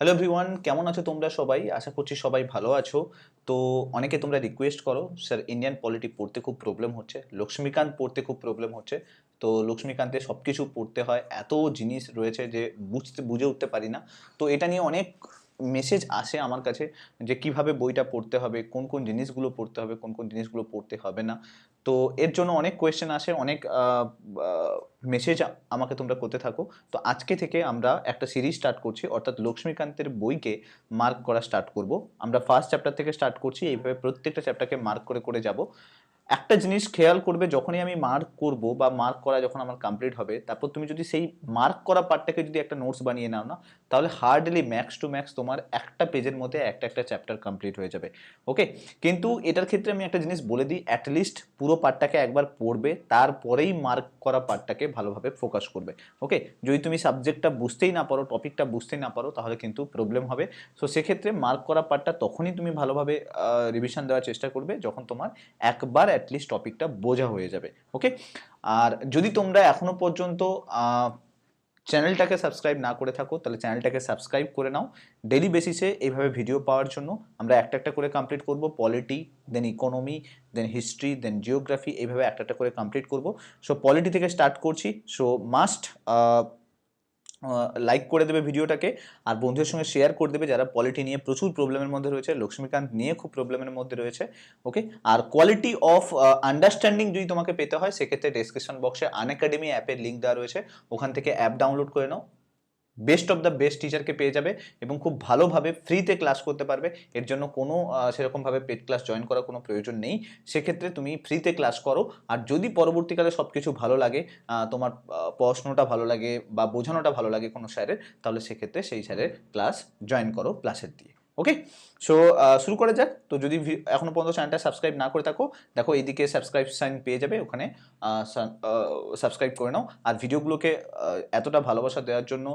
Hello everyone, কেমন আছো তোমরা সবাই? আশা করছি সবাই ভালো আছো। তো অনেকে তোমরা রিকোয়েস্ট করো, স্যার ইন্ডিয়ান পলিটি পড়তে খুব প্রবলেম হচ্ছে, লক্ষ্মীকান্ত পড়তে খুব প্রবলেম হচ্ছে। তো লক্ষ্মীকান্তে সব কিছু পড়তে হয়, এত জিনিস রয়েছে যে বুঝে উঠতে পারি না। তো এটা নিয়ে অনেক মেসেজ আসে আমার কাছে যে কিভাবে বইটা পড়তে হবে, কোন কোন জিনিসগুলো পড়তে হবে, কোন কোন জিনিসগুলো পড়তে হবে না। তো এর জন্য অনেক কোয়েশ্চেন আসে, অনেক মেসেজ আমাকে তোমরা করতে থাকো। তো আজকে থেকে আমরা একটা সিরিজ স্টার্ট করছি, অর্থাৎ লক্ষ্মীকান্তের বইকে মার্ক করা স্টার্ট করব। আমরা ফার্স্ট চ্যাপ্টার থেকে স্টার্ট করছি, এইভাবে প্রত্যেকটা চ্যাপ্টারকে মার্ক করে করে যাব। একটা জিনিস খেয়াল করবে, যখনই আমি মার্ক করব বা মার্ক করা যখন আমার কমপ্লিট হবে, তারপর তুমি যদি সেই মার্ক করা পার্টটাকে যদি একটা নোটস বানিয়ে নাও না, তাহলে হার্ডলি ম্যাক্স টু ম্যাক্স তোমার একটা পেজের মধ্যে একটা একটা চ্যাপ্টার কমপ্লিট হয়ে যাবে। ওকে, কিন্তু এটার ক্ষেত্রে আমি একটা জিনিস বলে দিই, অ্যাটলিস্ট পুরো পার্টটাকে একবার পড়বে, তারপরেই মার্ক করা পার্টটাকে ভালোভাবে ফোকাস করবে। ওকে, যদি তুমি সাবজেক্টটা বুঝতেই না পারো, টপিকটা বুঝতেই না পারো, তাহলে কিন্তু প্রবলেম হবে। সো সেক্ষেত্রে মার্ক করা পার্টটা তখনই তুমি ভালোভাবে রিভিশন দেওয়ার চেষ্টা করবে যখন তোমার একবার অ্যাটলিস্ট টপিকটা বোঝা হয়ে যাবে। ওকে, আর যদি তোমরা এখনো পর্যন্ত চ্যানেলটাকে সাবস্ক্রাইব না করে থাকো, তাহলে চ্যানেলটাকে সাবস্ক্রাইব করে নাও। ডেলি বেসিসে এইভাবে ভিডিও পাওয়ার জন্য আমরা একটা একটা করে কমপ্লিট করব, পলিটি, দেন ইকোনমি, দেন হিস্ট্রি, দেন জিওগ্রাফি, এইভাবে একটা একটা করে কমপ্লিট করব। সো পলিটি থেকে স্টার্ট করছি। সো মাস্ট লাইক করে দেবে ভিডিওটাকে, আর বন্ধুদের সঙ্গে শেয়ার করে দেবে যারা পলিটি নিয়ে প্রচুর প্রবলেমের মধ্যে রয়েছে, লক্ষ্মীকান্ত নিয়ে খুব প্রবলেমের মধ্যে রয়েছে। ওকে, আর কোয়ালিটি অফ আন্ডারস্ট্যান্ডিং যদি তোমাকে পেতে হয়, সেক্ষেত্রে ডেসক্রিপশন বক্সে আনএকাডেমি অ্যাপের লিঙ্ক দেওয়া রয়েছে, ওখান থেকে অ্যাপ ডাউনলোড করে নাও। বেস্ট অফ দ্য বেস্ট টিচারকে পেয়ে যাবে এবং খুব ভালোভাবে ফ্রিতে ক্লাস করতে পারবে। এর জন্য কোনো সেরকমভাবে পেড ক্লাস জয়েন করার কোনো প্রয়োজন নেই। সেক্ষেত্রে তুমি ফ্রিতে ক্লাস করো, আর যদি পরবর্তীকালে সব কিছু ভালো লাগে, তোমার পড়াশোনাটা ভালো লাগে বা বোঝানোটা ভালো লাগে কোনো স্যারের, তাহলে সেক্ষেত্রে সেই স্যারের ক্লাস জয়েন করো প্লাসের দিয়ে। ওকে, সো শুরু করা যাক। তো যদি এখনো পর্যন্ত চ্যানেলটা সাবস্ক্রাইব না করে থাকো, দেখো এইদিকে সাবস্ক্রাইব সাইন পেয়ে যাবে, ওখানে সাবস্ক্রাইব করে নাও। আর ভিডিওগুলোকে এতটা ভালোবাসা দেওয়ার জন্য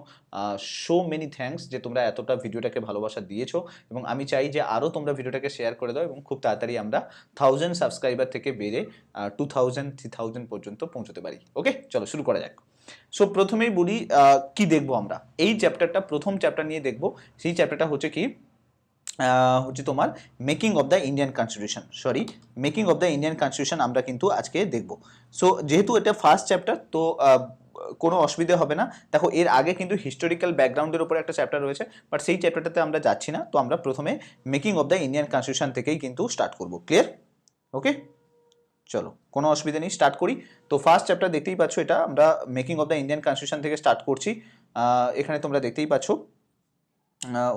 সো মেনি থ্যাঙ্কস, যে তোমরা এতটা ভিডিওটাকে ভালোবাসা দিয়েছো, এবং আমি চাই যে আরও তোমরা ভিডিওটাকে শেয়ার করে দাও এবং খুব তাড়াতাড়ি আমরা 1000 সাবস্ক্রাইবার থেকে বেড়ে 2000 3000 পর্যন্ত পৌঁছতে পারি। ওকে, চলো শুরু করা যাক। সো প্রথমেই বলি কি দেখবো আমরা এই চ্যাপ্টারটা, প্রথম চ্যাপ্টার নিয়ে দেখবো। সেই চ্যাপ্টারটা হচ্ছে কি, হচ্ছে তোমার making of the Indian constitution, sorry, making of the Indian constitution আমরা কিন্তু আজকে দেখব। সো যেহেতু এটা ফার্স্ট চ্যাপ্টার, তো কোনো অসুবিধা হবে না। দেখো এর আগে কিন্তু হিস্টোরিক্যাল ব্যাকগ্রাউন্ডের উপরে একটা চ্যাপ্টার রয়েছে, বাট সেই চ্যাপ্টারটাতে আমরা যাচ্ছি না। তো আমরা প্রথমে making of the Indian constitution থেকেই কিন্তু স্টার্ট করব। ক্লিয়ার? ওকে, চলো কোনো অসুবিধা নেই, স্টার্ট করি। তো ফার্স্ট চ্যাপ্টার দেখতেই পাচ্ছ, এটা আমরা making of the Indian constitution থেকে স্টার্ট করছি। এখানে তোমরা দেখতেই পাচ্ছ।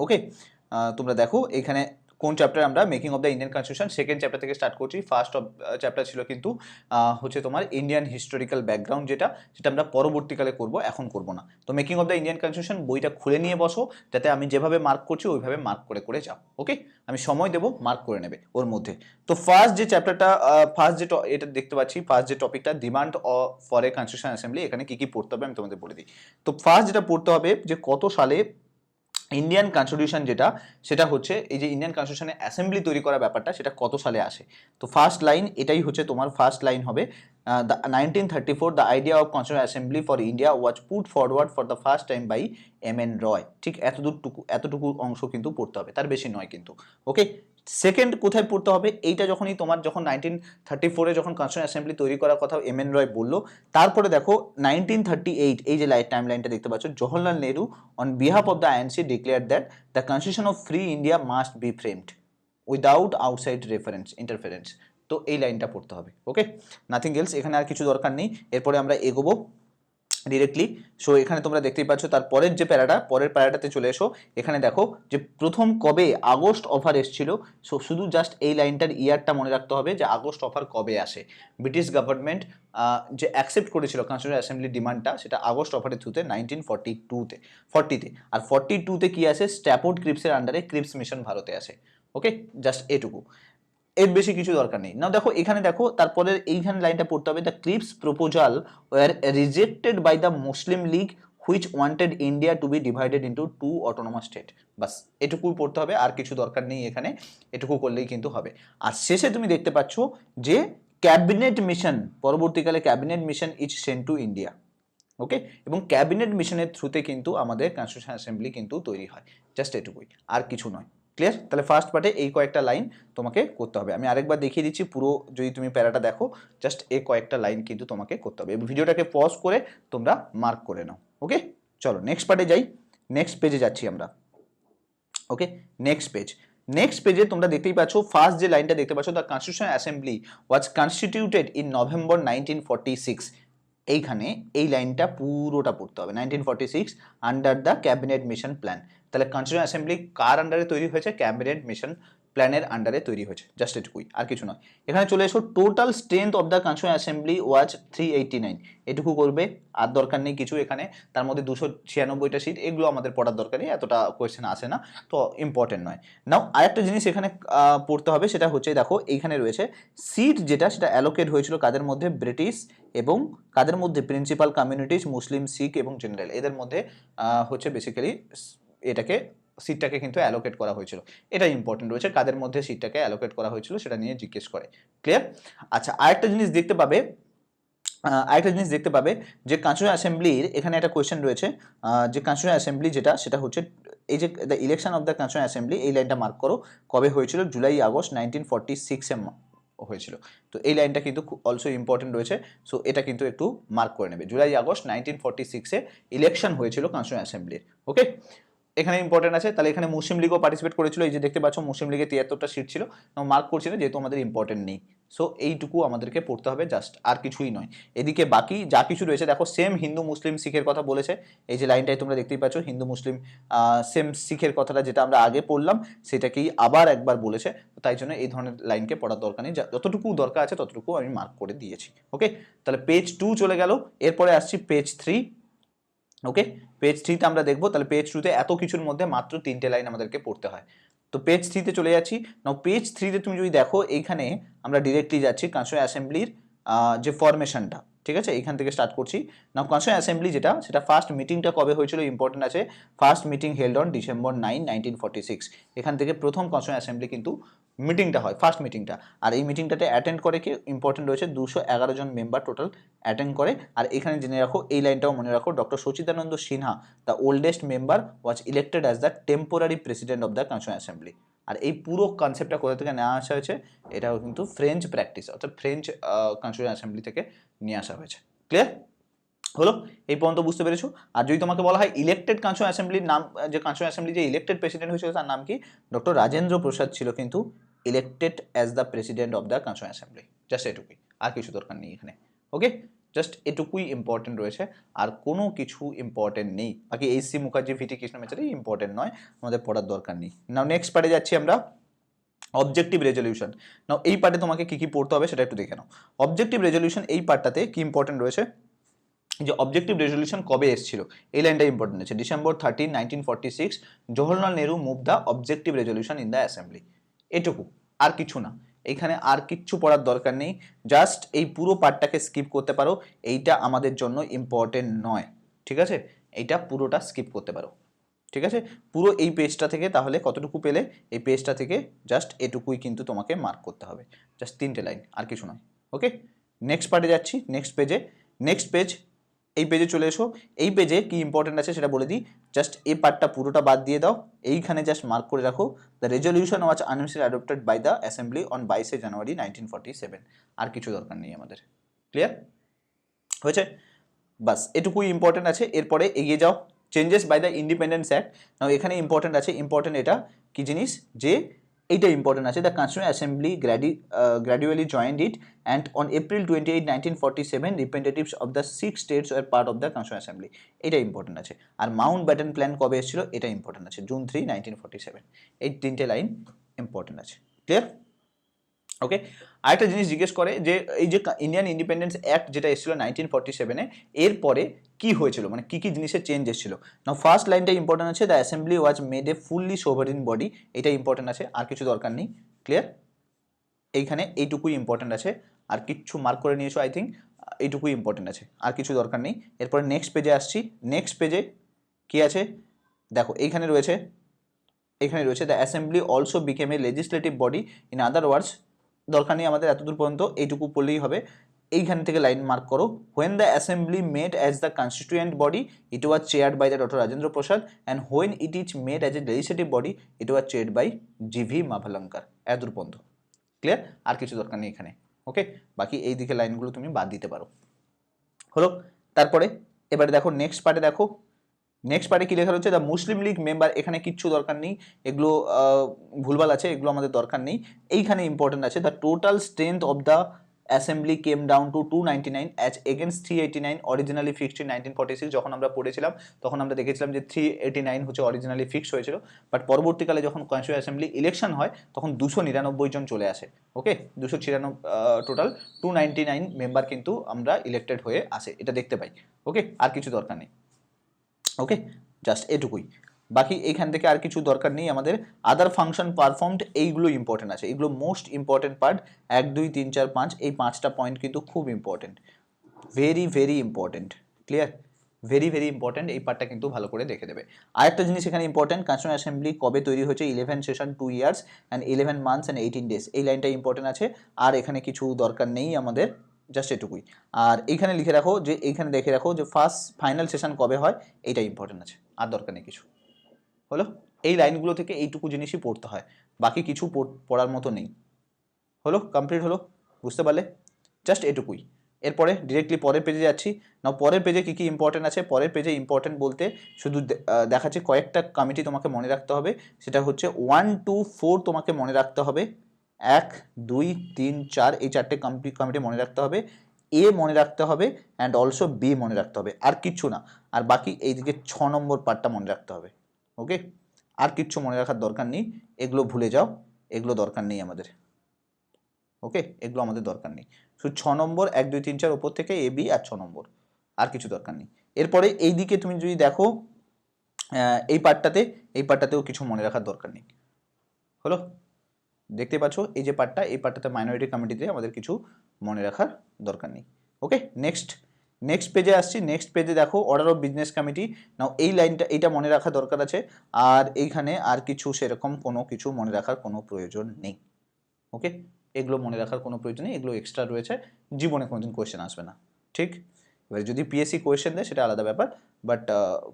ওকে, তোমরা দেখো এখানে কোন চ্যাপ্টার, আমরা making of the Indian constitution second chapter থেকে স্টার্ট করছি। ফার্স্ট চ্যাপ্টার ছিল কিন্তু হচ্ছে তোমার ইন্ডিয়ান হিস্টোরিক্যাল ব্যাকগ্রাউন্ড, সেটা আমরা পরবর্তীকালে করব, এখন করব না। তো making of the Indian constitution বইটা খুলে নিয়ে বসো, যাতে আমি যেভাবে মার্ক করছি ওইভাবে মার্ক করে করে যাও। ওকে, আমি সময় দেবো, মার্ক করে নেবে ওর মধ্যে। তো ফার্স্ট যে চ্যাপ্টারটা, ফার্স্ট যে এটা দেখতে পাচ্ছি, ফার্স্ট যে টপিকটা, demand for a constitution assembly, এখানে কি কি পড়তে হবে আমি তোমাদের বলে দিই। তো ফার্স্ট যেটা পড়তে হবে, যে কত সালে ইন্ডিয়ান কনস্টিটিউশন যেটা, সেটা হচ্ছে এই যে ইন্ডিয়ান কনস্টিটিউশনে অ্যাসেম্বলি তৈরি করা ব্যাপারটা, সেটা কত সালে আসে। তো ফার্স্ট লাইন এটাই হচ্ছে তোমার ফার্স্ট লাইন হবে, the 1934 the idea of constitution assembly for India was put forward for the first time by M N. Roy. ঠিক এতটুকু অংশ কিন্তু পড়তে হবে, তার বেশি নয় কিন্তু। ওকে, সেকেন্ড কোথায় পড়তে হবে, এইটা যখনই তোমার, যখন 1934-এ যখন কনস্টিটিউশন অ্যাসেম্বলি তৈরি করার কথা এম.এন. রয় বললো, তারপরে দেখো 1938, এই যে টাইম লাইনটা দেখতে পাচ্ছ, Jawaharlal Nehru on behalf of the INC declared that the constitution of free India must be framed without outside interference। তো এই লাইনটা পড়তে হবে। ওকে, নাথিং এলস, এখানে আর কিছু দরকার নেই। এরপরে আমরা এগোবো ডিরেক্টলি। সো এখানে তোমরা দেখতেই পাচ্ছ, তার পরের যে প্যারাটা, পরের প্যারাটাতে চলে এসো। এখানে দেখো যে প্রথম কবে আগস্ট অফার এসেছিল। সো শুধু জাস্ট এই লাইনটার ইয়ারটা মনে রাখতে হবে, যে আগস্ট অফার কবে আসে। ব্রিটিশ গভর্নমেন্ট যে অ্যাকসেপ্ট করেছিল কনস্টিটিউশন অ্যাসেম্বলি ডিমান্ডটা, সেটা আগস্ট অফারের থ্রুতে 1942-তে, 40-তে। আর 42-তে কি আসে, স্ট্যাফোর্ড ক্রিপসের আন্ডারে ক্রিপস মিশন ভারতে আসে। ওকে, জাস্ট এটুকু, এর বেশি কিছু দরকার নেই। না দেখো এখানে দেখো, তারপরে এইখানে লাইনটা পড়তে হবে, the Cripps proposal were rejected by the Muslim League which wanted India to be divided into 2 autonomous state. বাস এটুকুই পড়তে হবে, আর কিছু দরকার নেই এখানে, এটুকু করলেই কিন্তু হবে। আর শেষে তুমি দেখতে পাচ্ছ যে ক্যাবিনেট মিশন, পরবর্তীকালে cabinet mission is sent to India. Okay, এবং ক্যাবিনেট মিশনের থ্রুতে কিন্তু আমাদের কনস্টিটিউশন অ্যাসেম্বলি কিন্তু তৈরি হয়, জাস্ট এটুকুই, আর কিছু নয়। ক্লিয়ার? তাহলে ফার্স্ট পার্টে এই কয়েকটা লাইন তোমাকে করতে হবে। আমি আরেকবার দেখিয়ে দিচ্ছি, পুরো যদি তুমি প্যারাটা দেখো, জাস্ট এই কয়েকটা লাইন কিন্তু তোমাকে করতে হবে। এবং ভিডিওটাকে পজ করে তোমরা মার্ক করে নাও। ওকে, চলো নেক্সট পার্টে যাই। নেক্সট পেজে যাচ্ছি আমরা। ওকে, নেক্সট পেজ। নেক্সট পেজে তোমরা দেখতেই পাচ্ছ, ফার্স্ট যে লাইনটা দেখতে পাচ্ছ, the constitution assembly was constituted in November 1946। এইখানে এই লাইনটা পুরোটা পড়তে হবে, 1946 under the cabinet mission plan. তাহলে কনস্টিটিউশন অ্যাসেম্বলি কার আন্ডারে তৈরি হয়েছে? ক্যাবিনেট মিশন প্ল্যানের আন্ডারে তৈরি হয়েছে, জাস্ট এটুকুই, আর কিছু নয়। এখানে চলে এসো, total strength of the constitution assembly was 389। এটুকু করবে, আর দরকার নেই কিছু এখানে। তার মধ্যে 296টা সিট, এগুলো আমাদের পড়ার দরকার নেই, এতটা কোয়েশ্চেন আসে না, তো ইম্পর্টেন্ট নয়। নাও আরেকটা জিনিস এখানে পড়তে হবে, সেটা হচ্ছে দেখো এইখানে রয়েছে সিট যেটা, সেটা অ্যালোকেট হয়েছিল কাদের মধ্যে? ব্রিটিশ এবং কাদের মধ্যে? প্রিন্সিপাল কমিউনিটিস, মুসলিম, শিখ এবং জেনারেল, এদের মধ্যে হচ্ছে বেসিক্যালি এটাকে সিটটাকে কিন্তু অ্যালোকেট করা হয়েছিল। এটা ইম্পর্টেন্ট রয়েছে, কাদের মধ্যে সিটটাকে অ্যালোকেট করা হয়েছিল সেটা নিয়ে জিজ্ঞেস করে। ক্লিয়ার? আচ্ছা, আরেকটা জিনিস দেখতে পাবে, যে কনস্টিটিউশন অ্যাসেম্বলির এখানে একটা কোয়েশ্চেন রয়েছে, যে কনস্টিটিউশন অ্যাসেম্বলি যেটা, সেটা হচ্ছে এই যে the election of the constitution assembly, এই লাইনটা মার্ক করো, কবে হয়েছিল? জুলাই আগস্ট 1946-এ হয়েছিল। তো এই লাইনটা কিন্তু অলসো ইম্পর্টেন্ট রয়েছে, সো এটা কিন্তু একটু মার্ক করে নেবে। জুলাই আগস্ট 1946-এ ইলেকশন হয়েছিল কনস্টিটিউশন অ্যাসেম্বলির। ওকে, এখানে ইম্পর্টেন্ট আছে। তাহলে এখানে মুসলিম লীগও পার্টিসিপেট করেছিল, এই যে দেখতে পাচ্ছ মুসলিম লীগে 73টা সিট ছিল, মার্ক করছি না যেহেতু আমাদের ইম্পর্টেন্ট নেই। সো এইটুকু আমাদেরকে পড়তে হবে, জাস্ট, আর কিছুই নয়। এদিকে বাকি যা কিছু রয়েছে দেখো, সেম হিন্দু মুসলিম শিখের কথা বলেছে, এই যে লাইনটাই তোমরা দেখতেই পাচ্ছ, হিন্দু মুসলিম সেম শিখের কথাটা যেটা আমরা আগে পড়লাম সেটাকেই আবার একবার বলেছে, তাই জন্য এই ধরনের লাইনকে পড়ার দরকার নেই, যতটুকু দরকার আছে ততটুকু আমি মার্ক করে দিয়েছি। ওকে, তাহলে পেজ 2 চলে গেল, এরপরে আসছি পেজ 3। ওকে, পেজ 3তে আমরা দেখবো, তাহলে পেজ 2তে এত কিছুর মধ্যে মাত্র 3টে লাইন আমাদেরকে পড়তে হয়। তো পেজ 3তে চলে যাচ্ছি। নাও পেজ 3তে তুমি যদি দেখো, এইখানে আমরা ডিরেক্টলি যাচ্ছি কনস্টিটিউশন অ্যাসেম্বলির যে ফরমেশনটা, ঠিক আছে, এইখান থেকে স্টার্ট করছি। নাও কনস্টিটিউশন অ্যাসেম্বলি যেটা, সেটা ফার্স্ট মিটিংটা কবে হয়েছিল? ইম্পর্টেন্ট আছে, first meeting held on December 9, 1946। এখান থেকে প্রথম কনস্টিটিউশন অ্যাসেম্বলি কিন্তু মিটিংটা হয়, ফার্স্ট মিটিংটা। আর এই মিটিংটাতে অ্যাটেন্ড করে কি? ইম্পর্টেন্ট রয়েছে, 211 জন মেম্বার টোটাল অ্যাটেন্ড করে। আর এখানে জেনে রাখো, এই লাইনটাও মনে রাখো, doctor Sachchidananda Sinha, the oldest member, was elected as the temporary president of the constitution assembly. আর এই পুরো কনসেপ্টটা কোথা থেকে নেওয়া আসা হয়েছে? এটাও কিন্তু ফ্রেঞ্চ প্র্যাকটিস, অর্থাৎ ফ্রেঞ্চ কনস্টিটিউশন অ্যাসেম্বলি থেকে নিয়ে আসা হয়েছে। ক্লিয়ার হলো? এই পর্যন্ত বুঝতে পেরেছো? আর যদি তোমাকে বলা হয় ইলেক্টেড কনস্টিটিউশন অ্যাসেম্বলির নাম, যে কনস্টিটিউশন অ্যাসেম্বলি যে ইলেক্টেড প্রেসিডেন্ট হয়েছিল তার নাম কি? ডক্টর রাজেন্দ্র প্রসাদ ছিল কিন্তু elected as the president of the constitution assembly, just এটুকুই, আর কিছু দরকার নেই এখানে। ওকে, জাস্ট এটুকুই ইম্পর্টেন্ট রয়েছে, আর কোনো কিছু ইম্পর্টেন্ট নেই। বাকি এইচ.সি. মুখার্জি, ভিটি কৃষ্ণ মেচারি ইম্পর্টেন্ট নয়, আমাদের পড়ার দরকার নেই। নাও নেক্সট পার্টে যাচ্ছি আমরা, অবজেক্টিভ রেজলিউশন। নাও এই পার্টে তোমাকে কি কি পড়তে হবে সেটা একটু দেখে নাও। অবজেক্টিভ রেজলিউশন এই পার্টটাতে কি ইম্পর্টেন্ট রয়েছে, যে অবজেক্টিভ রেজলিউশন কবে এসেছিল, এই লাইনটা ইম্পর্টেন্ট আছে। December 13, 1946 Jawaharlal Nehru move the objective resolution in the assembly. এটুকু, আর কিছু না, এখানে আর কিচ্ছু পড়ার দরকার নেই, জাস্ট এই পুরো পার্টটাকে স্কিপ করতে পারো, এইটা আমাদের জন্য ইম্পর্টেন্ট নয়, ঠিক আছে, এইটা পুরোটা স্কিপ করতে পারো, ঠিক আছে। পুরো এই পেজটা থেকে তাহলে কতটুকু পেলে? এই পেজটা থেকে জাস্ট এটুকুই কিন্তু তোমাকে মার্ক করতে হবে, জাস্ট 3টে লাইন, আর কিছু নয়। ওকে, নেক্সট পার্টে যাচ্ছি, নেক্সট পেজে। নেক্সট পেজ, এই পেজে চলে এসো। এই পেজে কি ইম্পর্টেন্ট আছে সেটা বলে দিই, জাস্ট এই পার্টটা পুরোটা বাদ দিয়ে দাও, এইখানে জাস্ট মার্ক করে রাখো, the resolution was unofficially adopted by the assembly on 22 January 1947। আর কিছু দরকার নেই আমাদের। ক্লিয়ার হয়েছে? বাস এটুকুই ইম্পর্টেন্ট আছে। এরপরে এগিয়ে যাও, changes by the independence act. Now এখানে ইম্পর্টেন্ট আছে, ইম্পর্টেন্ট এটা কি জিনিস, যে এইটা ইম্পর্টেন্ট আছে, the constitution assembly gradually joined it and on April 28, 1947 representatives of the 6 states were part of the constitutional assembly। এটা ইম্পর্টেন্ট আছে। আর মাউন্ট ব্যাটেন প্ল্যান কবে এসেছিল, এটা ইম্পর্টেন্ট আছে, June 3, 1947। এই 3টে লাইন ইম্পর্টেন্ট আছে। ক্লিয়ার? ওকে, আরেকটা জিনিস জিজ্ঞেস করে যে এই যে ইন্ডিয়ান ইন্ডিপেন্ডেন্স অ্যাক্ট যেটা এসেছিল 1947-এ, এরপরে কি হয়েছিল, মানে কি কি জিনিসের চেঞ্জ এসেছিল। না ফার্স্ট লাইনটা ইম্পর্টেন্ট আছে, the assembly was made a fully sovereign body, এটা ইম্পর্টেন্ট আছে, আর কিছু দরকার নেই। ক্লিয়ার? এইখানে এইটুকুই ইম্পর্টেন্ট আছে, আর কিচ্ছু মার্ক করে নিয়েছো আই থিঙ্ক, এইটুকুই ইম্পর্টেন্ট আছে, আর কিছু দরকার নেই। এরপরে নেক্সট পেজে আসছি। নেক্সট পেজে কি আছে দেখো, এইখানে রয়েছে the assembly also became a legislative body, in other words দরকার নেই আমাদের এতদূর পর্যন্ত, এইটুকু পড়লেই হবে। এইখান থেকে লাইন মার্ক করো, when the assembly made as the constituent body it was chaired by the doctor Rajendra Prasad and when it is made as a legislative body it was chaired by G V Mavalankar. এদূর পর্যন্ত ক্লিয়ার, আর কিছু দরকার নেই এখানে। ওকে, বাকি এই দিকে লাইনগুলো তুমি বাদ দিতে পারো। হলো, তারপরে এবারে দেখো নেক্সট পার্টে, দেখো নেক্সট পার্টে কি লেখা রয়েছে, দ্য মুসলিম লীগ মেম্বার, এখানে কিচ্ছু দরকার নেই, এগুলো ভুলভাল আছে, এগুলো আমাদের দরকার নেই। এইখানে ইম্পর্টেন্ট আছে, the total strength of the assembly came down to 299 as against 389 originally fixed in 1946। যখন আমরা পড়েছিলাম তখন আমরা দেখেছিলাম যে 389 হচ্ছে অরিজিনালি ফিক্সড হয়েছিল, বাট পরবর্তীকালে যখন কনস্টিটিউয়েন্ট অ্যাসেম্বলি ইলেকশন হয় তখন 299 জন চলে আসে। ওকে, 296 টোটাল 299 মেম্বার কিন্তু আমরা ইলেক্টেড হয়ে আসে, এটা দেখতে পাই। ওকে, আর কিছু দরকার নেই। ওকে, জাস্ট এটুকুই, বাকি এইখান থেকে আর কিছু দরকার নেই আমাদের। আদার ফাংশন পারফর্মড, এইগুলো ইম্পর্টেন্ট আছে, এগুলো মোস্ট ইম্পর্টেন্ট পার্ট, 1 2 3 4 5, এই 5টা পয়েন্ট কিন্তু খুব important, very very important. Clear, very very important, এই পার্টটা কিন্তু ভালো করে দেখে দেবে। আরেকটা জিনিস এখানে ইম্পর্টেন্ট, কনস্টিটিউয়েন্ট অ্যাসেম্বলি কবে তৈরি হয়েছে, 11 session 2 years and 11 months and 18 days, এই লাইনটা ইম্পর্টেন্ট আছে। আর এখানে কিছু দরকার নেই আমাদের, জাস্ট এটুকুই। আর এইখানে লিখে রাখো যে, এইখানে দেখে রাখো যে ফার্স্ট ফাইনাল সেশন কবে হয়, এইটা ইম্পর্টেন্ট আছে, আর দরকার নেই কিছু। হলো, এই লাইনগুলো থেকে এইটুকু জিনিসই পড়তে হয়, বাকি কিছু পড়ার মতো নেই। হলো, কমপ্লিট হলো, বুঝতে পারলে, জাস্ট এটুকুই। এরপরে ডিরেক্টলি পরের পেজে যাচ্ছি না। পরের পেজে কী কী ইম্পর্টেন্ট আছে, পরের পেজে ইম্পর্টেন্ট বলতে শুধু দেখাচ্ছে কয়েকটা কমিটি তোমাকে মনে রাখতে হবে, সেটা হচ্ছে 1 2 4 তোমাকে মনে রাখতে হবে, 1 2 3 4 এই 4টে কমিটি মনে রাখতে হবে, এ মনে রাখতে হবে অ্যান্ড অলসো বি মনে রাখতে হবে, আর কিচ্ছু না। আর বাকি এইদিকে 6 নম্বর পার্টটা মনে রাখতে হবে। ওকে, আর কিচ্ছু মনে রাখার দরকার নেই, এগুলো ভুলে যাও, এগুলো দরকার নেই আমাদের। ওকে, এগুলো আমাদের দরকার নেই, শুধু 6 নম্বর 1 2 3 4 ওপর থেকে এ বি আর 6 নম্বর, আর কিছু দরকার নেই। এরপরে এই দিকে তুমি যদি দেখো এই পার্টটাতেও কিছু মনে রাখার দরকার নেই। হলো, দেখতে পাচ্ছ এই যে পার্টটা, এই পার্টটাতে মাইনরিটি কমিটিতে আমাদের কিছু মনে রাখার দরকার নেই। ওকে, নেক্সট পেজে আসছি। নেক্সট পেজে দেখো অর্ডার অফ বিজনেস কমিটি, নাও এই লাইনটা, এইটা মনে রাখা দরকার আছে। আর এইখানে আর কিছু সেরকম কোনো কিছু মনে রাখার কোনো প্রয়োজন নেই। ওকে, এগুলো মনে রাখার কোনো প্রয়োজন নেই, এগুলো এক্সট্রা রয়েছে, জীবনে কোনোদিন কোয়েশ্চেন আসবে না। ঠিক, এবারে যদি পিএসসি কোয়েশ্চেন দেয় সেটা আলাদা ব্যাপার, বাট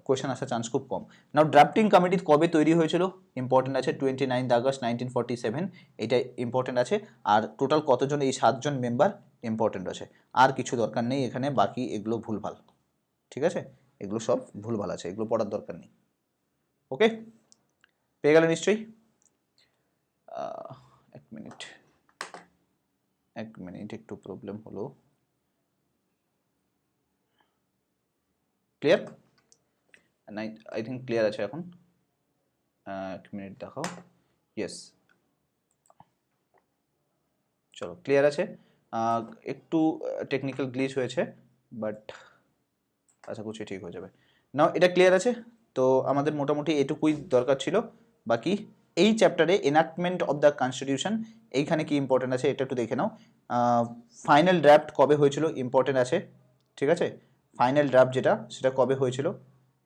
কোয়েশ্চেন আসার চান্স খুব কম। নাও ড্রাফটিং কমিটি কবে তৈরি হয়েছিল, ইম্পর্টেন্ট আছে 29 আগস্ট 1947, এটা ইম্পর্টেন্ট আছে। আর টোটাল কতজন, এই 7 জন মেম্বার, ইম্পর্টেন্ট আছে। আর কিছু দরকার নেই এখানে, বাকি এগুলো ভুলভাল, ঠিক আছে, এগুলো সব ভুলভাল আছে, এগুলো পড়ার দরকার নেই। ওকে, পেয়ে গেলে নিশ্চয়ই। এক মিনিট একটু প্রবলেম হলো। ক্লিয়ার, আই থিঙ্ক ক্লিয়ার আছে এখন। এক মিনিট দেখাও, ইয়েস, চলো ক্লিয়ার আছে। একটু টেকনিক্যাল গ্লিচ হয়েছে, বাট আশা করছি ঠিক হয়ে যাবে। নাও এটা ক্লিয়ার আছে, তো আমাদের মোটামুটি এটুকুই দরকার ছিল। বাকি এই চ্যাপ্টারে এনাক্টমেন্ট অফ দ্য কনস্টিটিউশন, এইখানে কি ইম্পর্টেন্ট আছে এটা একটু দেখে নাও। ফাইনাল ড্রাফট কবে হয়েছিল, ইম্পর্টেন্ট আছে, ঠিক আছে। ফাইনাল ড্রাফট যেটা, সেটা কবে হয়েছিল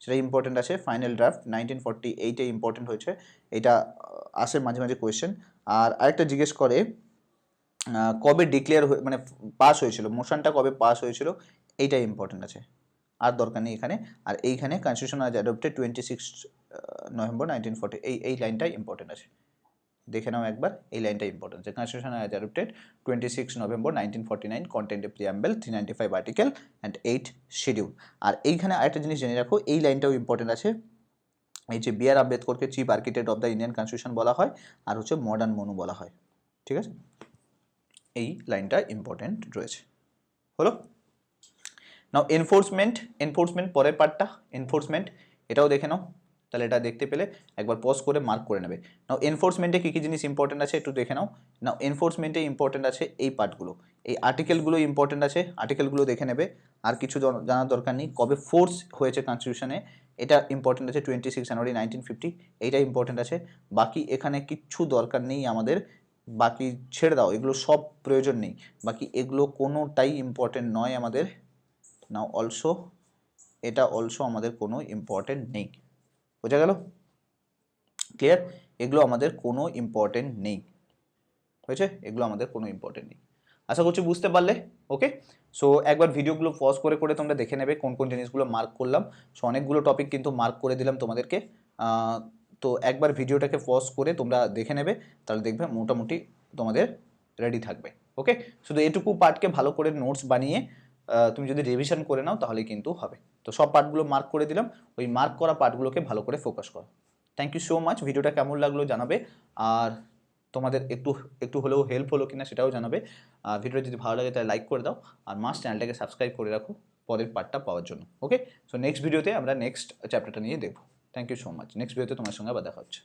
সেটা ইম্পর্টেন্ট আছে। ফাইনাল ড্রাফট 1948-এ ইম্পর্টেন্ট হয়েছে, এটা আসে মাঝে মাঝে কোয়েশ্চেন। আর আরেকটা জিজ্ঞেস করে কবে ডিক্লেয়ার মানে পাস হয়েছিল, মোশনটা কবে পাস হয়েছিল, এইটা ইম্পর্টেন্ট আছে, আর দরকার নেই এখানে। আর এইখানে কনস্টিটিউশন আজ অ্যাডপ্টেড 26 নভেম্বর 1940, এই লাইনটাই ইম্পর্টেন্ট আছে, দেখে নাও একবার, এই লাইনটা ইম্পর্টেন্ট আছে। Constitution as adopted 26 November 1949, content a preamble, 395 article and 8 schedule. আর এইখানে আরেকটা জিনিস জেনে রাখো, এই লাইনটাও ইম্পর্টেন্ট আছে, এই যে বি আর আম্বেদকরকে chief architect of the Indian constitution বলা হয়, আর হচ্ছে মডার্ন মনু বলা হয়, ঠিক আছে, এই লাইনটা ইম্পর্টেন্ট রয়েছে। হলো, নাও এনফোর্সমেন্ট পরের পার্টটা, এনফোর্সমেন্ট, এটাও দেখে নাও, তাহলে এটা দেখতে পেলে একবার পজ করে মার্ক করে নেবে। নাও এনফোর্সমেন্টে কী কী জিনিস ইম্পর্টেন্ট আছে একটু দেখে নাও। নাও এনফোর্সমেন্টে ইম্পর্টেন্ট আছে এই পার্টগুলো, এই আর্টিকেলগুলো ইম্পর্টেন্ট আছে, আর্টিকেলগুলো দেখে নেবে। আর কিছু জানার দরকার নেই, কবে ফোর্স হয়েছে কনস্টিটিউশনে, এটা ইম্পর্টেন্ট আছে 26 জানুয়ারি 1950, এইটা ইম্পর্টেন্ট আছে। বাকি এখানে কিচ্ছু দরকার নেই আমাদের, বাকি ছেড়ে দাও, এগুলো সব প্রয়োজন নেই, বাকি এগুলো কোনোটাই ইম্পর্টেন্ট নয় আমাদের। নাও অলসো, এটা অলসো আমাদের কোনো ইম্পর্টেন্ট নেই, বোঝা গেল, ক্লিয়ার, এগুলো আমাদের কোনো ইম্পর্টেন্ট নেই, হয়েছে, এগুলো আমাদের কোনো ইম্পর্টেন্ট নেই। আশা করছি বুঝতে পারলে। ওকে, সো একবার ভিডিওগুলো পজ করে করে তোমরা দেখে নেবে কোন কোন জিনিসগুলো মার্ক করলাম। সো অনেকগুলো টপিক কিন্তু মার্ক করে দিলাম তোমাদেরকে। তো একবার ভিডিওটাকে পজ করে তোমরা দেখে নেবে, তাহলে দেখবে মোটামুটি তোমাদের রেডি থাকবে। ওকে, শুধু এটুকু পার্টকে ভালো করে নোটস বানিয়ে তুমি যদি রিভিশন করে নাও তাহলে কিন্তু হবে। তো সব পার্টগুলো মার্ক করে দিলাম, ওই মার্ক করা পার্টগুলোকে ভালো করে ফোকাস করো। Thank you so much. ভিডিওটা কেমন লাগলো জানাবে, আর তোমাদের একটু একটু হলেও হেল্প হলো কিনা সেটাও জানাবে। ভিডিওটা যদি ভালো লাগে তাহলে লাইক করে দাও, আর মাস্ট চ্যানেলটাকে সাবস্ক্রাইব করে রাখো পরের পার্টটা পাওয়ার জন্য। ওকে, সো নেক্সট ভিডিওতে আমরা নেক্সট চ্যাপ্টারটা নিয়ে দেখবো। Thank you so much. Next ভিডিওতে তোমার সঙ্গে আবার দেখা হচ্ছে।